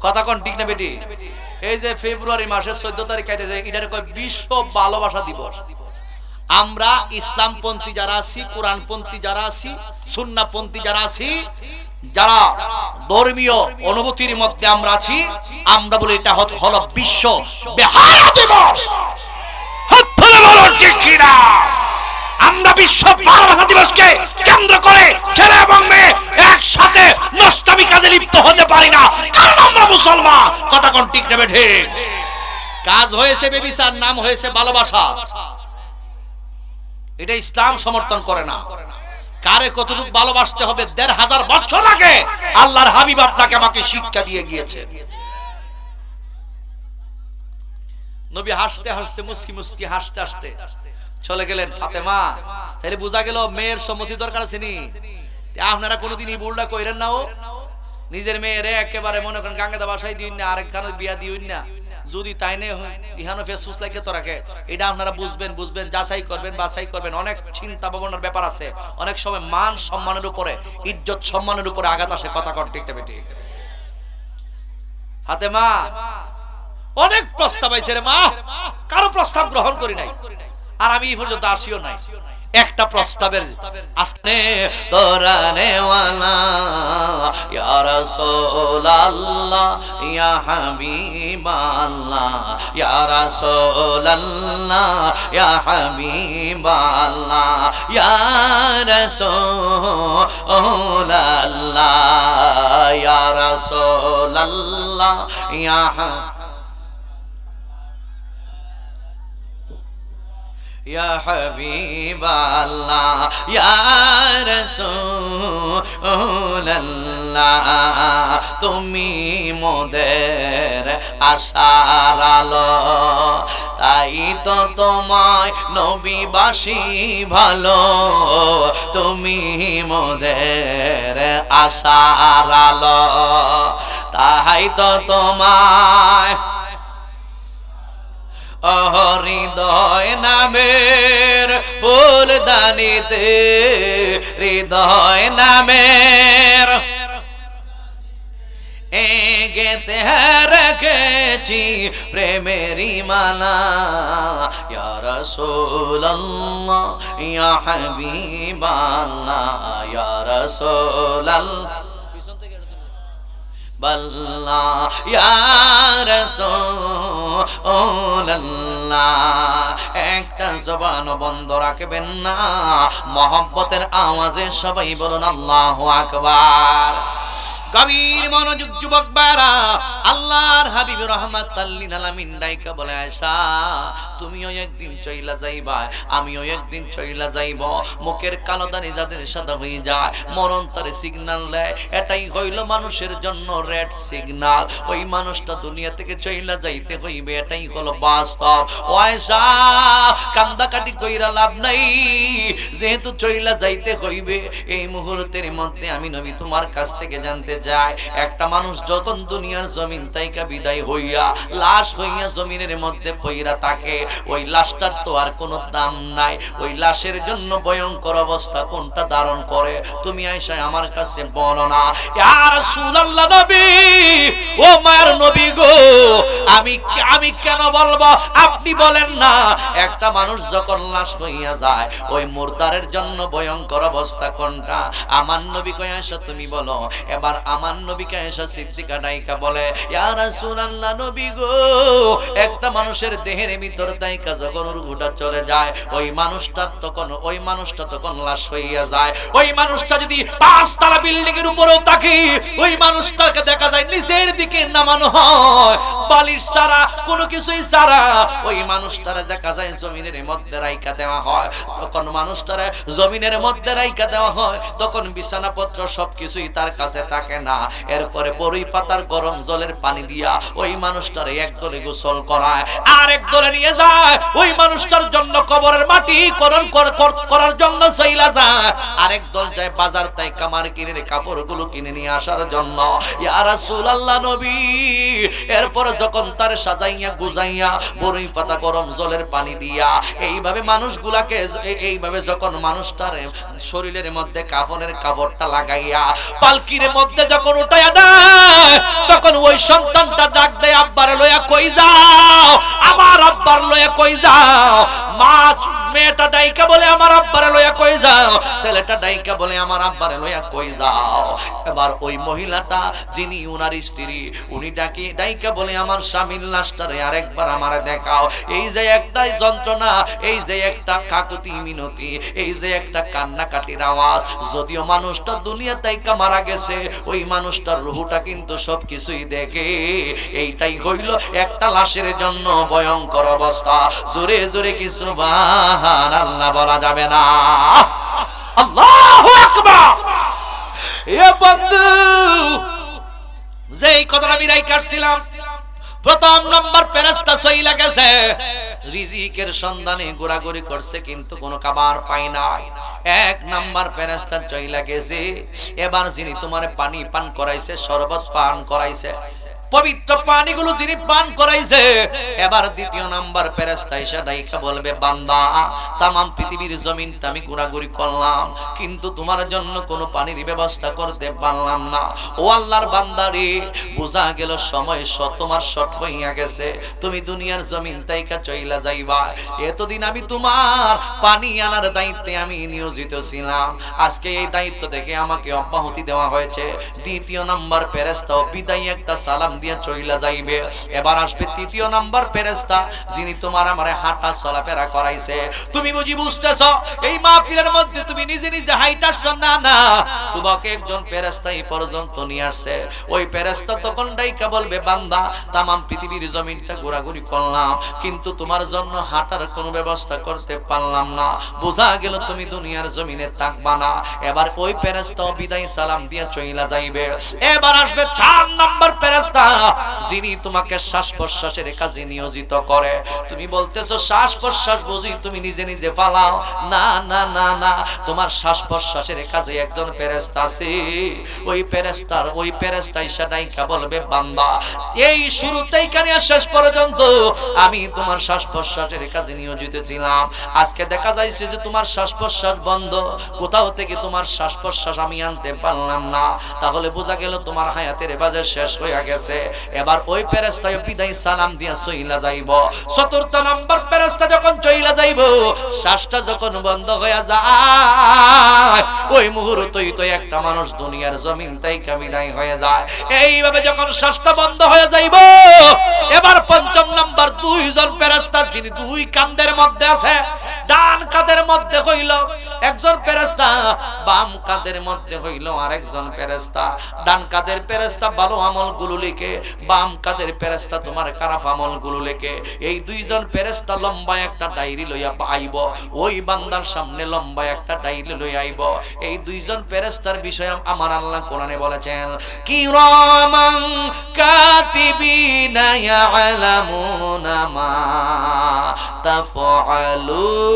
কথা কোন ঠিক না বেটি? এই যে ফেব্রুয়ারি মাসের 14 তারিখ আইতেছে, এটারে কয় বিশ্ব ভালোবাসা দিবস। আমরা ইসলামপন্থী যারা আছি, কোরআনপন্থী যারা আছি, সুন্নাহপন্থী যারা আছি, যারা ধর্মীয় অনুভূতির মধ্যে আমরা আছি, আমরা বলি এটা হলো বিশ্ব বেহায়া দিবস। আমরা বিশ্ব ভালোবাসা দিবসকে কেন্দ্র করে ছেলে এবং মেয়ে একসাথে নষ্টামি কাজে লিপ্ত হতে পারি না, কারণ আমরা মুসলমান। কথা কোন ঠিক নেবে? ঠিক। কাজ হয়েছে বেবিচার, নাম হয়েছে ভালোবাসা। এটা ইসলাম সমর্থন করে না। কারে কতটুকু ভালোবাসতে হবে ১৫০০ বছর আগে আল্লাহর হাবিব আপনাকে আমাকে শিক্ষা দিয়ে গিয়েছে। নবী হাসতে হাসতে মুস্কি মুস্কি হাসতে হাসতে চলে গেলেন ফাতেমা। তাহলে বোঝা গেল মেয়ের সম্মতি দরকার আছে নি? আপনারা কোনোদিন এই ভুলটা কইরেন না। ও নিজের মেয়েরে একেবারে মনে করেন গাঙ্গা বাসায় দিন না, আরেকখানে বিয়া দিন না। যদি তাই নে ইহানো ফেসুস লাগে তো রাখে, এটা আপনারা বুঝবেন, যাচাই করবেন, বাছাই করবেন। অনেক চিন্তা ভাবনার ব্যাপার আছে। অনেক সময় মান সম্মানের উপরে, ইজ্জত সম্মানের উপরে আঘাত আসে। কথা কর ঠিক না বেটি? ফাতেমা অনেক প্রস্তাব আইছে রে মা, কারো প্রস্তাব গ্রহণ করি নাই, আর আমি এই পর্যন্ত আসিও নাই। একটা প্রস্তাবের আসনে তোরা নেওয়ালা ইয়া রাসূলুল্লাহ ইয়া হাবিবাল্লাহ ইয়া রাসূলুল্লাহ ইয়া হাবিবাল্লাহ ইয়া রাসূলুল্লাহ ইয়া রাসূলুল্লাহ ইয়া ইয়া হাবিবাল্লাহ ইয়া রাসূলুল্লাহ তুমি মোদের আশার আলো তাই তো তোমায় নবীবাসী ভালো তুমি মোদের আশার আলো তাই তো তোমায় হৃদয় নামের ফুলদানিতে হৃদয় নামের গেতে রেখেছি প্রেমেরি মালা ইয়া রাসূলুল্লাহ ইয়া হাবিবাল্লাহ ইয়া রাসূলুল্লাহ বাল্লাহ ইয়া রাসূলুল্লাহ একটা জবান বন্ধ রাখবেন না মহব্বতের আওয়াজে সবাই বলুন আল্লাহু আকবার গভীর মনোযোগ যুবক ভাইরা আল্লাহর হাবিব রাহমাতাল লিল আলামিন ডাইকা বলে আয়েশা তুমিও একদিন চইলা যাইবা আমিও একদিন চইলা যাইব মুখের কালো দাড়ি যাদের সাদা হয়ে যায় মরণ তারে সিগন্যাল দেয় এটাই হইল মানুষের জন্য রেড সিগন্যাল ওই মানুষটা দুনিয়া থেকে চইলা যাইতে হইবে এটাই হলো বাস্তব ও আয়েশা কান্দাকাটি কইরা লাভ নাই যেহেতু চইলা যাইতে হইবে এই মুহূর্তের মধ্যে আমি নবী তোমার কাছ থেকে জানতে যায় একটা মানুষ যখন দুনিয়ার জমিন থেকে বিদায় হইয়া লাশ হইয়া জমিনের মধ্যে পইরা থাকে ওই লাশটার তো আর কোনো দাম নাই ওই লাশের জন্য ভয়ঙ্কর অবস্থা কোনটা ধারণ করে তুমি আয়েশা আমার কাছে বলো না ইয়া রাসূলুল্লাহ নবী ও মায়ের নবী গো আমি কেন বলবো আপনি বলেন না একটা মানুষ যখন লাশ হইয়া যায় ওই মুরদারের জন্য ভয়ঙ্কর অবস্থা কোনটা আমার নবী কই আয়েশা তুমি বলো এবার আমার নবীকে আয়েশা সিদ্দিকা ডাইকা বলে ইয়া রাসূলুল্লাহ নবী গো একটা মানুষের দেহের ভিতর দাইকা যখন রূহটা চলে যায় ওই মানুষটা তখন লাশ হইয়া যায় ওই মানুষটা যদি 5 তলা বিল্ডিং এর উপরেও থাকে ওই মানুষটাকে দেখা যায় নিচের দিকে নামানো হয় বালিশ ছাড়া কোনো কিছুই ছাড়া ওই মানুষটারে দেখা যায় জমিনের মধ্যে রাইখা দেওয়া হয় তখন মানুষটারে জমিনের মধ্যে রাইখা দেওয়া হয় তখন বিছানাপত্র সবকিছুই তার কাছে থাকে না এরপরে বড়ই পাতার গরম জলের পানি দিয়া ওই মানুষটারে একদলে গোসল করায় আর একদলে নিয়ে যায় ওই মানুষটার জন্য কবরের মাটি খনন করার জন্য চইলা যায় আরেক দল যায় বাজার থেকে কামার কিনে কাপড়গুলো কিনে নিয়ে আসার জন্য ইয়া রাসূলুল্লাহ নবী এরপর যখন তার সাজাইয়া গুজাইয়া বড়ই পাতা গরম জলের পানি দিয়া এইভাবে মানুষগুলাকে এইভাবে যখন মানুষটার শরীরের মধ্যে কাফনের কাপড়টা লাগাইয়া পালকির মধ্যে যখন উঠাইয়া দেয় তখন ওই সন্তানটা ডাক দেয় আব্বার লইয়া কই যাও আমার আব্বার লইয়া কই যাও মা মেয়েটা ডাইকা বলে আমার আব্বার লইয়া কই যাও ছেলেটা ডাইকা বলে আমার আব্বার লইয়া কই যাও এবার ওই মহিলাটা যিনি উনার স্ত্রী উনি ডাইকা বলে আমার স্বামীর লাশটারে আরেকবার আমারে দেখাও এই যে একটা যন্ত্রণা এই যে একটা কাকুতি মিনতি এই যে একটা কান্নাকাটির আওয়াজ যদিও মানুষটা দুনিয়া থেকে মারা গেছে ওই মানুষটার রূহটা কিন্তু সবকিছুই দেখে এইটাই হইল একটা লাশের জন্য ভয়ঙ্কর অবস্থা জোরে জোরে কি সুবহানাল্লাহ বলা যাবে না আল্লাহু আকবার এ বন্ধু যেই কথাটা আমি রাই কাটছিলাম প্রথম নম্বর ফেরেশতা চইলা গেছে রিজিকের সন্ধানে ঘোরাঘুরি করছে কিন্তু কোনো খাবার পায় না এক নাম্বার ফেরেশতা চইলা গেছে এবার যিনি তোমার পানি পান করাইছে শরবত পান করাইছে পবিত্র পানিগুলো যিনি পান করাইছে, এবার দ্বিতীয় নাম্বার ফেরেশতা এসে ডাইকা বলবে, বান্দা তামাম পৃথিবীর জমিনটা আমি ঘোরাঘুরি করলাম, কিন্তু তোমার জন্য কোনো পানির ব্যবস্থা করতে পারলাম না। ও আল্লাহর বান্দারে, বোঝা গেল সময় তোমার শর্ট হইয়া গেছে, তুমি দুনিয়ার জমিন তাইকা চইলা যাইবা। এতদিন আমি তোমার পানি আনার দায়িত্বে আমি নিয়োজিত ছিলাম, আজকে এই দায়িত্ব থেকে আমাকে অব্যাহতি দেওয়া হয়েছে। দ্বিতীয় নাম্বার ফেরেশতাও বিদায় একটা সালাম দিয়ে চইলা যাইবে। এবার আসবে তৃতীয় নাম্বার ফেরেশতা, যিনি তোমার আমারে হাঁটা চলাফেরা করাইছে। তুমি বুঝি বুঝতেছো এই মাহফিলের মধ্যে তুমি নিজে নিজে হাইটাচ্ছ না, না, তোমাকে একজন ফেরেশতা এই পর্যন্ত নিয়ে আসছে। ওই ফেরেশতা তখন ডাইকা বলবে, বান্দা তামাম পৃথিবীর জমিনটা ঘোরাঘুরি করলাম, কিন্তু তোমার জন্য হাঁটার কোনো ব্যবস্থা করতে পারলাম না, বোঝা গেল তুমি দুনিয়ার জমিনে থাকবা না। এবার ওই ফেরেশতাও বিদায় সালাম দিয়ে চইলা যাইবে। এবার আসবে 4 নাম্বার ফেরেশতা, যিনি তোমাকে শ্বাস প্রশ্বাসের কাজে নিয়োজিত করে। তুমি বলতেছো শ্বাস প্রশ্বাস বুঝি তুমি নিজে নিজে ফালাও, না না না না, তোমার শ্বাস প্রশ্বাসের কাজে একজন ফেরেশতা আছে। ওই ফেরেশতা এসে ডাইকা বলবে, বান্দা এই শুরু থেকে শেষ পর্যন্ত আমি তোমার শ্বাস প্রশ্বাসের কাজে নিয়োজিত ছিলাম, আজকে দেখা যাইছে যে তোমার শ্বাস প্রশ্বাস বন্ধ, কোথাও থেকে তোমার শ্বাস প্রশ্বাস আমি আনতে পারলাম না, তাহলে বোঝা গেল তোমার হায়াতের বাজার শেষ হয়ে গেছে। এবার ওই ফেরেশতা বিদায় সালাম দিয়া চইলা যাইব। চতুর্থ নাম্বার ফেরেশতা যখন চইলা যাইব, শ্বাসটা যখন বন্ধ হয়ে যায়, ওই মুহূর্তেই তো একটা মানুষ দুনিয়ার জমিন থেকে বিদায় হয়ে যায়। এইভাবে যখন শ্বাসটা বন্ধ হয়ে যাইব, এবার পঞ্চম নাম্বার 2 জন ফেরেশতা, যিনি 2 কাঁধের মধ্যে আছে, ডান কাঁধের মধ্যে হইল একজন ফেরেশতা, বাম কাঁধের মধ্যে হইল আরেকজন ফেরেশতা। ডান কাঁধের ফেরেশতা ভালো আমলগুলো লিখে, বাম কাঁধের ফেরেশতা তোমার খারাপ আমলগুলো লিখে। এই 2 জন ফেরেশতা লম্বা একটা ডায়েরি লইয়া আইব, ওই বান্দার সামনে লম্বা একটা ডায়েরি লইয়া আইব। এই 2 জন ফেরেশতার বিষয়ে আমার আল্লাহ কোরআনে বলেছেন, কিরামান কাতিবিনা ইয়ালামুনা মা তাফআলুন।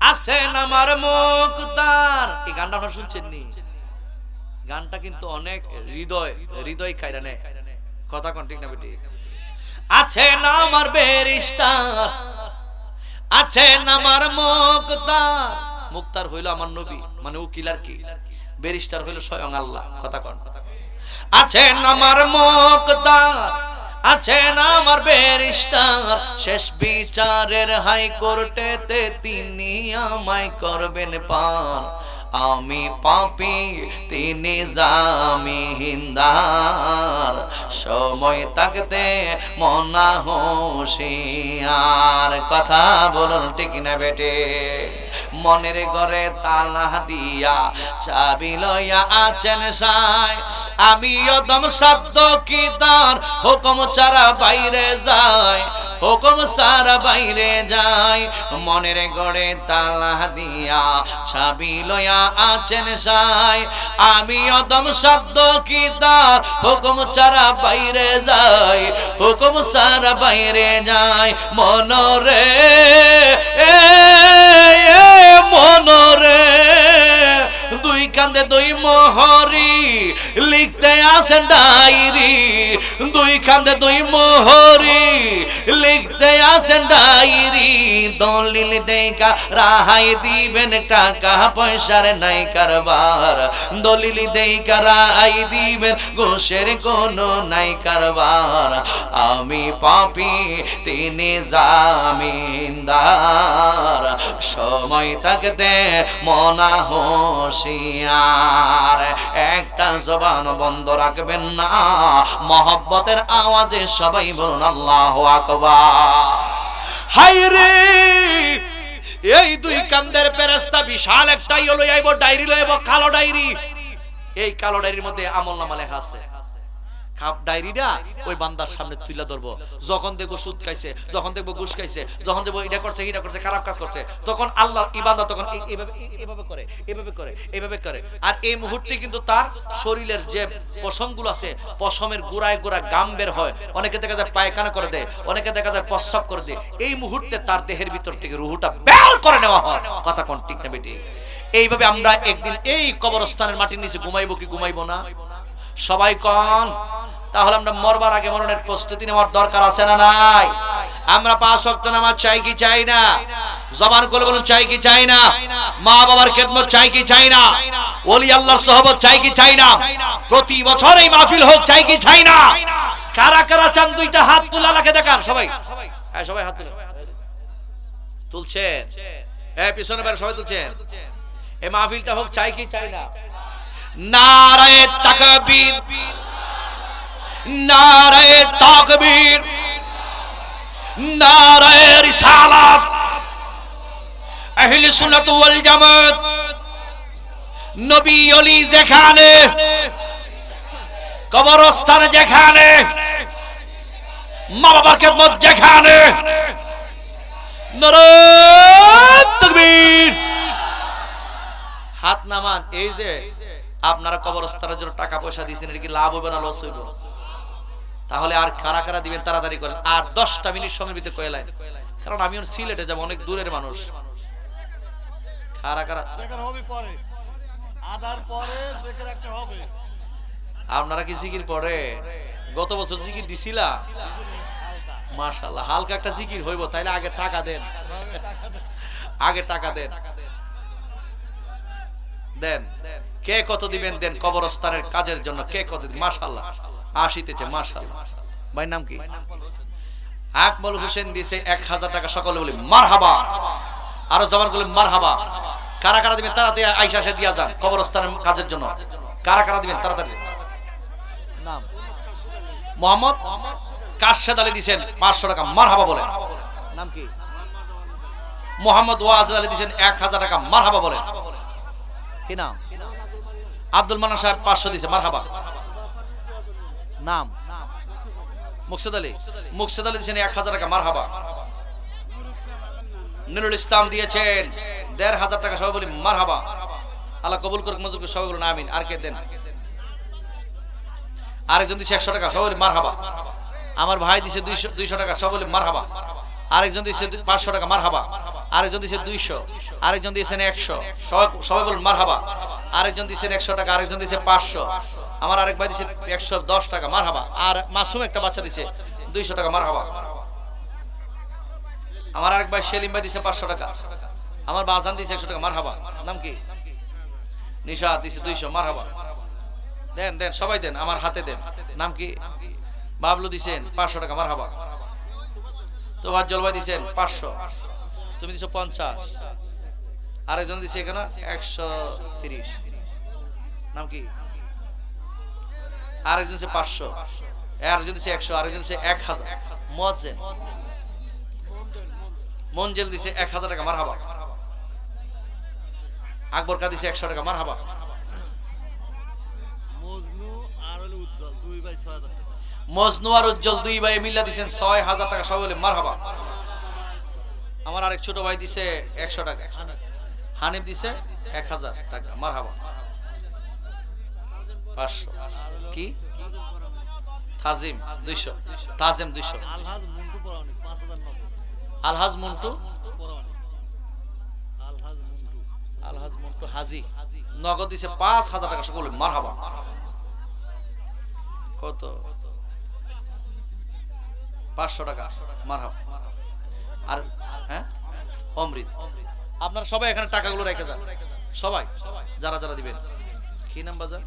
আছেন আমার মুক্তার। এই গানটা আপনারা শুনছেন নি? গানটা কিন্তু অনেক হৃদয় কাইরা নেয়, কথা কোন ঠিক না বেটি? আছেন আমার বেরিস্টার, আছেন আমার মুক্তার। মুক্তার হইল আমার নবী, মানে উকিল আর কি। বেরিস্টার হইল স্বয়ং আল্লাহ, কথা কোন? আছেন আমার মুক্তার, আছেন আমার বেরিস্টার, শেষ বিচারের হাইকোর্টেতে তিনি আমায় করবেন পার। আমি পাপী, তিনি জামিনদার, সময় থাকতে মনা হুঁশিয়ার। কথা বলুন ঠিক না বেটে? মনের ঘরে তালা দিয়া চাবি লইয়া আছেন সাই, আমি অদম সাধ্য কি তার হুকুম ছাড়া বাইরে যাই, হুকুম ছাড়া বাইরে যাই। মনের ঘরে তালা দিয়া চাবি লইয়া আছেন সাই, আমি অদম সাধ্য কি তার হুকুম ছাড়া বাইরে যাই, হুকুম ছাড়া বাইরে যাই। মনরে মনরে 2 কান্দে 2 মোহরি লিখতে আসেন ডায়েরি, 2 কান্দে 2 মোহরি লিখতে আসেন ডায়েরি। দলিল দেখা রাহাই দিবেন, টাকা পয়সার নাই কারবার, দলিল দেখা রাহাই দিবেন, ঘুষের কোনো নাই কারবার। আমি পাপী, তিনি জামিনদার, সময় থাকতে মনা হুঁশিয়ার। একটা জবান বন্ধ রাখবেন না, মহব্বতের আওয়াজে সবাই বলুন আল্লাহু আকবার। হায়রে এই 2 কান্দের ফেরেশতা বিশাল একটা ডায়েরি লইব, কালো ডায়েরি। এই কালো ডায়েরির মধ্যে আমলনামা লেখা আছে। ডায়েরিটা ওই বান্দার সামনে তুলে ধরবো। যখন দেখবো সুদ খাইছে, যখন দেখবো ঘুষ খাইছে, যখন দেখবো এটা করছে এটা করছে খারাপ কাজ করছে, তখন আল্লাহর ইবাদত তখন এইভাবে করে এইভাবে করে এইভাবে করে। আর এই মুহূর্তে কিন্তু তার শরীরের যে পশমগুলো আছে, পশমের গোড়ায় গোড়া গাম বের হয়, অনেকে দেখা যায় পায়খানা করে দেয়, অনেকে দেখা যায় প্রস্রাব করে দেয়। এই মুহূর্তে তার দেহের ভিতর থেকে রুহুটা বের করে নেওয়া হয়। কথা কোন ঠিক না বেটি? এইভাবে আমরা একদিন এই কবরস্থানের মাটির নিচে ঘুমাইবো কি ঘুমাইবো না? সবাই কোন? তাহলে আমরা মরবার আগে মরণের প্রস্তুতি নেওয়ার দরকার আছে না নাই? আমরা 5 ওয়াক্ত নামাজ চাই কি চাই না? জবান খুলে বলুন চাই কি চাই না? মা বাবার খেদমত চাই কি চাই না? ওলি আল্লাহর সোহবত চাই কি চাই না? প্রতি বছর এই মাহফিল হোক চাই কি চাই না? কারা কারা চান দুইটা হাত তুলে আল্লাহকে দেখান। সবাই হ্যাঁ, সবাই হাত তুলে তুলছেন। হ্যাঁ, পিছনে বাইরে সবাই তুলছেন। এই মাহফিলটা হোক চাই কি চাই না? নারায়ে তাকবীর, নারায়ে তাকবীর, নারায়ে রিসালাত। আহলে সুন্নাত ওয়াল জামাত নবী ওলি যেখানে, কবরস্থান যেখানে, মা বাবার খেদমত যেখানে, নারায়ে তাকবীর। হাত নামান। এই যে আপনারা কবরস্থানের জন্য টাকা পয়সা দিয়েছেন, এটা কি লাভ হবে না লস হইব? তাহলে আর কারা কারা দিবেন তাড়াতাড়ি করেন। আর 10টা মিনিট সময়ের ভিতরে কয়ে লাইন, কারণ আমি সিলেটে যাব, অনেক দূরের মানুষ। কারা কারা হবে পরে আদার পরে জিকির একটা হবে? আপনারা কি জিকির পড়ে? গত বছর জিকির দিছিলা? মাশাআল্লাহ, হালকা একটা জিকির হইব। তাইলে আগে টাকা দেন, আগে টাকা দেন। দেন কে কত দিবেন দেন কবরস্থানের কাজের জন্য, কে কত দিবেন? মাশাআল্লাহ আসিতেছে, মাশাআল্লাহ। ভাই নাম কি? আকমল হোসেন দিয়েছে 1000 টাকা। সকলে বলি মারহাবা। আরো জবান বলে মারহাবা। কারা কারা দিবেন তাড়াতাড়ি আয়েশা এসে দিয়া যান কবরস্থানের কাজের জন্য। কারা কারা দিবেন তাড়াতাড়ি? নাম মোহাম্মদ কাশেদ আলী দিবেন 500 টাকা। মারহাবা বলেন। নাম কি? মোহাম্মদ ওয়াজেদ আলী দিবেন 1000 টাকা। মারহাবা বলেন। কি নাম? আব্দুল মান্নান সাহেব 500 দিয়েছে। মারহাবা। নাম মুকসেদ আলী। মুকসেদ আলী দিয়েছেন 1000 টাকা। মারহাবা। নুরুল ইসলাম দিয়েছেন 1500 টাকা। সবাই বলি মারহাবা। আল্লাহ কবুল করুক, মঞ্জুর করুক। সবাই বলুন আমিন। আর কে দেন? আরেকজন দিয়েছে 100 টাকা। সবাই বলি মারহাবা। আমার ভাই দিয়েছে 200 টাকা। সবাই বলি মারহাবা। আরেকজন দিয়েছে 500 টাকা। মারহাবা। আরেকজন দিয়েছে 200। আরেকজন দিয়েছেন 100। সবাই বলুন মারহাবা। আরেকজন দিয়েছেন 100 টাকা। আরেকজন দিয়েছে 500। আমার আরেক ভাই দিয়েছে 110 টাকা। মারহাবা। আর মাসুম একটা বাচ্চা দিয়েছে 200 টাকা। মারহাবা। আমার আরেক ভাই সেলিম ভাই দিয়েছে 500 টাকা। আমার বাজান দিয়েছে 100 টাকা। মারহাবা। নাম কি? নিশাত দিয়েছে 200। মারহাবা। দেন দেন সবাই দেন, আমার হাতে দেন। নাম কি? বাবলু দিয়েছেন 500 টাকা। মারহাবা। তোহার জলবাই দিয়েছেন 500। তুমি দিছো 50। আরেকজন দিছে এখানে 130। নাম কি? আরেকজন দিছে 500। আরেকজন দিছে 100। আরেকজন দিছে 1000। মুয়াজ্জিন মঞ্জেল দিছে 1000 টাকা। মারহাবা। আকবর কা দিছে 100 টাকা। মারহাবা। মজনু আর উজ্জ্বল 2 ভাই 6000 টাকা। মজনু আর উজ্জ্বল 2 ভাই মিল্লা দিছেন 6000 টাকা। সবাই বলে মারহাবা। আমার আরেক ছোট ভাই দিছে 100 টাকা। হানিফ দিছে 1000 টাকা। মারহাবা। 500। কি? তাজিম 200। তাজিম 200। আলহাজ মুন্টু পরানি 5090। আলহাজ মুন্টু পরানি। আলহাজ মুন্টু হাজি নগদ দিছে 5000 টাকা। সকলে মারহাবা। কত? 500 টাকা। মারহাবা। আর হ্যাঁ অমৃত। আপনারা সবাই এখানে টাকাগুলো রেখে যান, সবাই যারা যারা দিবেন। কি নাম বাজার?